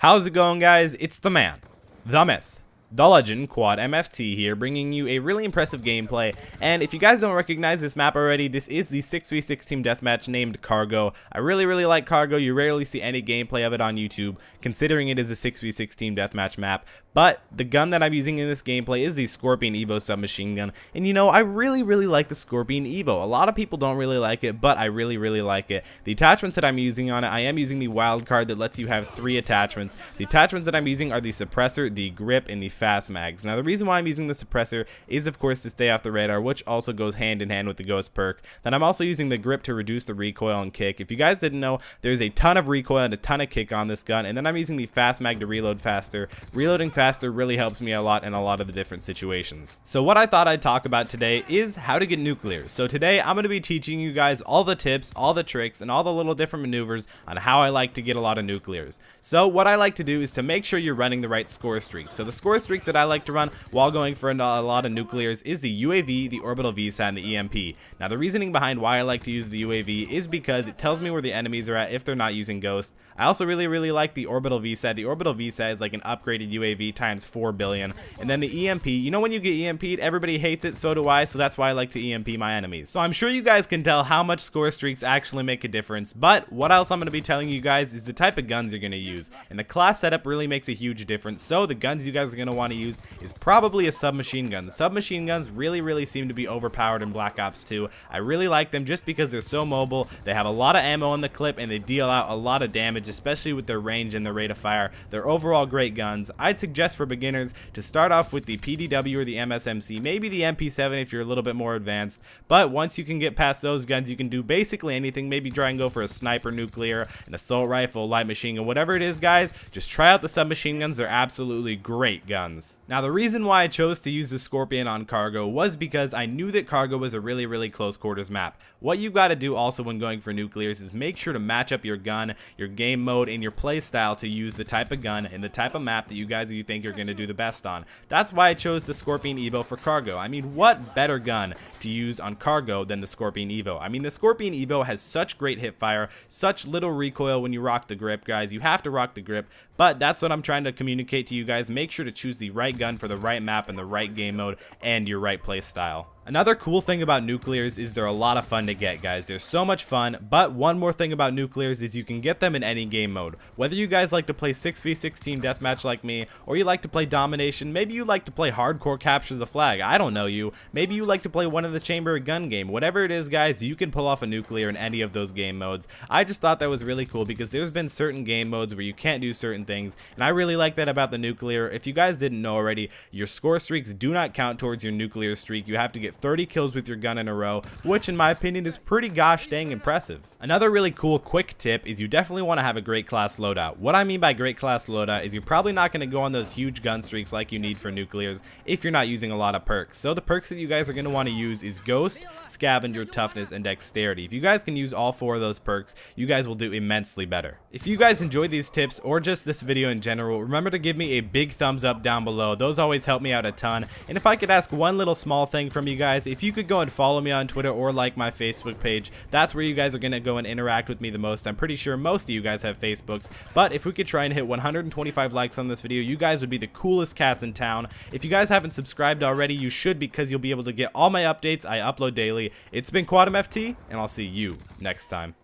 How's it going, guys? It's the man, the myth, the legend, Quad MFT here, bringing you a really impressive gameplay. And if you guys don't recognize this map already, this is the 6v6 team deathmatch named Cargo. I really like Cargo. You rarely see any gameplay of it on YouTube, considering it is a 6v6 team deathmatch map. But the gun that I'm using in this gameplay is the Skorpion EVO submachine gun. And you know, I really like the Skorpion EVO. A lot of people don't really like it, but I really like it. The attachments that I'm using on it, I am using the wild card that lets you have 3 attachments. The attachments that I'm using are the suppressor, the grip, and the fast mags. Now the reason why I'm using the suppressor is of course to stay off the radar, which also goes hand in hand with the ghost perk. Then I'm also using the grip to reduce the recoil and kick. If you guys didn't know, there's a ton of recoil and a ton of kick on this gun. And then I'm using the fast mag to reload faster. Reloading faster really helps me a lot in a lot of the different situations. So what I thought I'd talk about today is how to get nuclears. So today I'm going to be teaching you guys all the tips, all the tricks, and all the little different maneuvers on how I like to get a lot of nuclears. So what I like to do is to make sure you're running the right score streaks. So the score streaks that I like to run while going for a lot of nuclears is the UAV, the orbital VSAT, and the EMP. Now the reasoning behind why I like to use the UAV is because it tells me where the enemies are at if they're not using ghost. I also really like the orbital VSAT. The orbital VSAT is like an upgraded UAV times 4 billion. And then the EMP, you know, when you get EMP'd, everybody hates it, so do I, so that's why I like to EMP my enemies. So I'm sure you guys can tell how much score streaks actually make a difference, but what else I'm going to be telling you guys is the type of guns you're going to use. And the class setup really makes a huge difference, so the guns you guys are going to want to use is probably a submachine gun. Submachine guns really seem to be overpowered in Black Ops 2. I really like them just because they're so mobile, they have a lot of ammo in the clip, and they deal out a lot of damage, especially with their range and their rate of fire. They're overall great guns. I'd suggest for beginners to start off with the PDW or the MSMC, maybe the MP7 if you're a little bit more advanced, but once you can get past those guns, you can do basically anything. Maybe try and go for a sniper nuclear, an assault rifle, light machine gun, whatever it is, guys. Just try out the submachine guns. They're absolutely great guns. Now the reason why I chose to use the Skorpion on Cargo was because I knew that Cargo was a really close quarters map. What you got to do also when going for nuclears is make sure to match up your gun, your game mode, and your play style to use the type of gun and the type of map that you think you're going to do the best on. That's why I chose the Skorpion EVO for Cargo. I mean, what better gun to use on Cargo than the Skorpion EVO? I mean, the Skorpion EVO has such great hip fire, such little recoil when you rock the grip, guys. You have to rock the grip, but that's what I'm trying to communicate to you guys. Make sure to choose the right gun for the right map and the right game mode and your right play style. Another cool thing about nuclears is they're a lot of fun to get, guys. They're so much fun, but one more thing about nuclears is you can get them in any game mode. Whether you guys like to play 6v6 team deathmatch like me, or you like to play domination, maybe you like to play hardcore capture the flag, I don't know you. Maybe you like to play one in the chamber gun game. Whatever it is, guys, you can pull off a nuclear in any of those game modes. I just thought that was really cool because there's been certain game modes where you can't do certain things, and I really like that about the nuclear. If you guys didn't know already, your score streaks do not count towards your nuclear streak. You have to get 30 kills with your gun in a row, which in my opinion is pretty gosh dang impressive. Another really cool quick tip is you definitely want to have a great class loadout. What I mean by great class loadout is you're probably not going to go on those huge gun streaks like you need for nuclears if you're not using a lot of perks. So the perks that you guys are going to want to use is Ghost, Scavenger, Toughness, and Dexterity. If you guys can use all 4 of those perks, you guys will do immensely better. If you guys enjoyed these tips or just this video in general, remember to give me a big thumbs up down below. Those always help me out a ton. And if I could ask one little small thing from you guys, if you could go and follow me on Twitter or like my Facebook page, that's where you guys are going to go and interact with me the most. I'm pretty sure most of you guys have Facebooks, but if we could try and hit 125 likes on this video, you guys would be the coolest cats in town. If you guys haven't subscribed already, you should, because you'll be able to get all my updates I upload daily. It's been Quad MFT, and I'll see you next time.